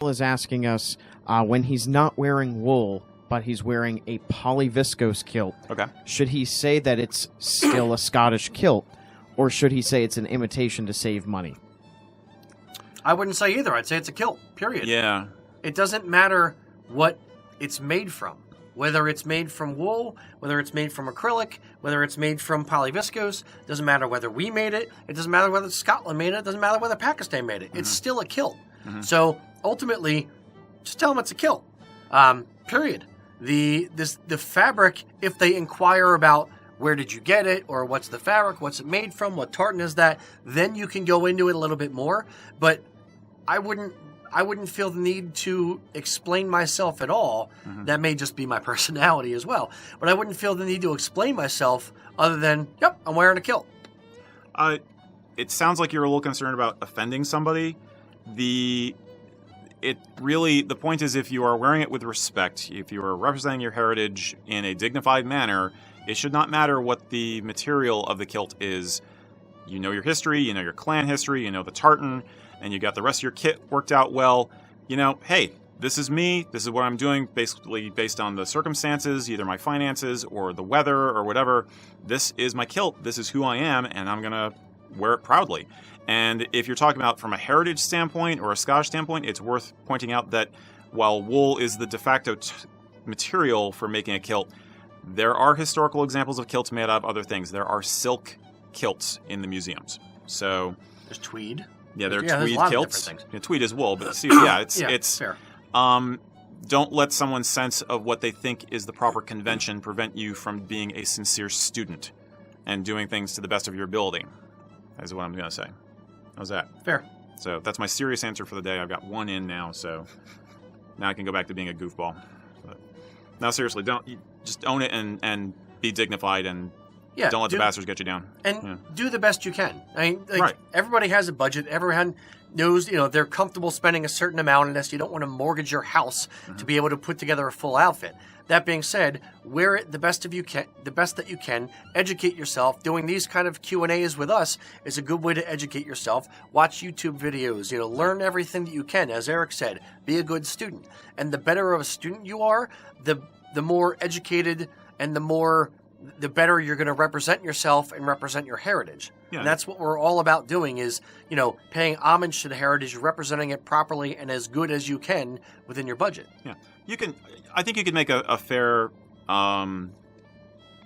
is asking us when he's not wearing wool, but he's wearing a polyviscose kilt. Okay. Should he say that it's still a Scottish kilt, or should he say it's an imitation to save money? I wouldn't say either. I'd say it's a kilt, period. Yeah. It doesn't matter what it's made from. Whether it's made from wool, whether it's made from acrylic, whether it's made from polyviscose, doesn't matter whether we made it. It doesn't matter whether Scotland made it. It doesn't matter whether Pakistan made it. It's still a kilt. So ultimately, just tell them it's a kilt. Period. The fabric, if they inquire about where did you get it, or what's the fabric, what's it made from, what tartan is that, then you can go into it a little bit more. But I wouldn't feel the need to explain myself at all. That may just be my personality as well. But I wouldn't feel the need to explain myself other than, yep, I'm wearing a kilt. It sounds like you're a little concerned about offending somebody. The point is, if you are wearing it with respect, if you are representing your heritage in a dignified manner, it should not matter what the material of the kilt is. You know your history, you know your clan history, you know the tartan, and you got the rest of your kit worked out well. You know, hey, this is me, this is what I'm doing, basically based on the circumstances, either my finances or the weather or whatever. This is my kilt, this is who I am, and I'm going to wear it proudly. And if you're talking about from a heritage standpoint or a Scottish standpoint, it's worth pointing out that while wool is the de facto material for making a kilt, there are historical examples of kilts made out of other things. There are silk kilts in the museums. So there's tweed. Yeah, there are there's tweed a lot kilts. of different things. Tweed is wool, but see, yeah, it's fair. Don't let someone's sense of what they think is the proper convention prevent you from being a sincere student and doing things to the best of your ability. Is what I'm going to say. How's that? Fair. So that's my serious answer for the day. I've got one in now, so now I can go back to being a goofball. But now, seriously, just own it and be dignified and don't let the bastards get you down. And do the best you can. I mean, Right. Everybody has a budget. Everyone knows, they're comfortable spending a certain amount on this. You don't want to mortgage your house to be able to put together a full outfit. That being said, wear it the best that you can. Educate yourself. Doing these kind of Q&As with us is a good way to educate yourself. Watch YouTube videos. Learn everything that you can. As Eric said, be a good student. And the better of a student you are, the more educated and the better you're going to represent yourself and represent your heritage. Yeah. And that's what we're all about doing is, paying homage to the heritage, representing it properly and as good as you can within your budget. Yeah. I think you could make a fair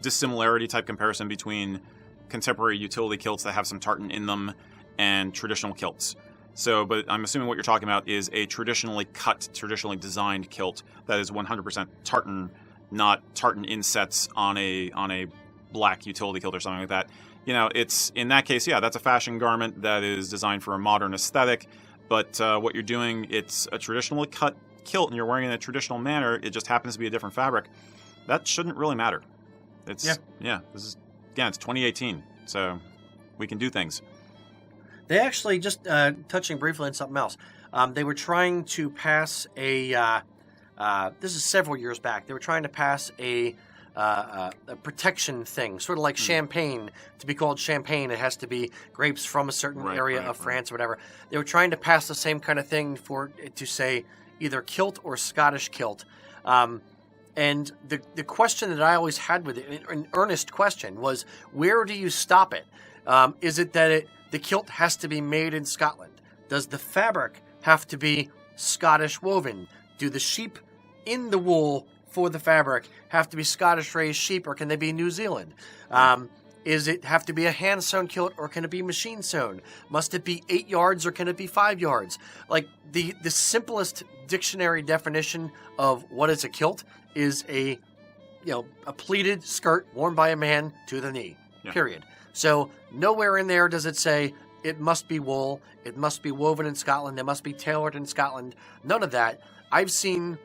dissimilarity type comparison between contemporary utility kilts that have some tartan in them and traditional kilts. So, but I'm assuming what you're talking about is a traditionally cut, traditionally designed kilt that is 100% tartan, not tartan insets on a black utility kilt or something like that. It's in that case, that's a fashion garment that is designed for a modern aesthetic. But what you're doing, it's a traditionally cut kilt, and you're wearing it in a traditional manner. It just happens to be a different fabric. That shouldn't really matter. This is it's 2018, so we can do things. They actually just touching briefly on something else. They were trying to pass a. This is several years back. They were trying to pass a protection thing, sort of like champagne. To be called champagne, it has to be grapes from a certain area of France or whatever. They were trying to pass the same kind of thing to say either kilt or Scottish kilt. And the question that I always had with it, an earnest question, was where do you stop it? Is it that the kilt has to be made in Scotland? Does the fabric have to be Scottish woven? Do the sheep in the wool for the fabric have to be Scottish raised sheep, or can they be New Zealand? Is it have to be a hand sewn kilt, or can it be machine sewn? Must it be 8 yards, or can it be 5 yards? Like the simplest dictionary definition of what is a kilt is a pleated skirt worn by a man to the knee. Period. So nowhere in there does it say it must be wool, it must be woven in Scotland, it must be tailored in Scotland. None of that. I've seen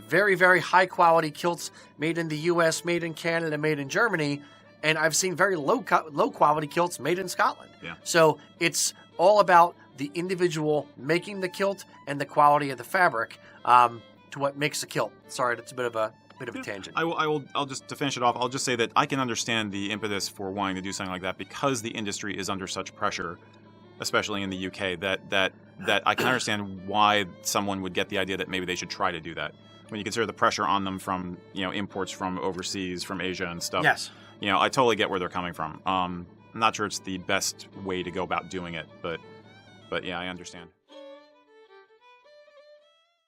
very, very high quality kilts made in the U.S., made in Canada, made in Germany, and I've seen very low quality kilts made in Scotland. Yeah. So it's all about the individual making the kilt and the quality of the fabric to what makes a kilt. Sorry, that's a bit of a tangent. I'll just, to finish it off, I'll just say that I can understand the impetus for wanting to do something like that because the industry is under such pressure especially in the UK, that I can understand why someone would get the idea that maybe they should try to do that. When you consider the pressure on them from imports from overseas, from Asia and stuff. Yes. I totally get where they're coming from. I'm not sure it's the best way to go about doing it, but yeah, I understand.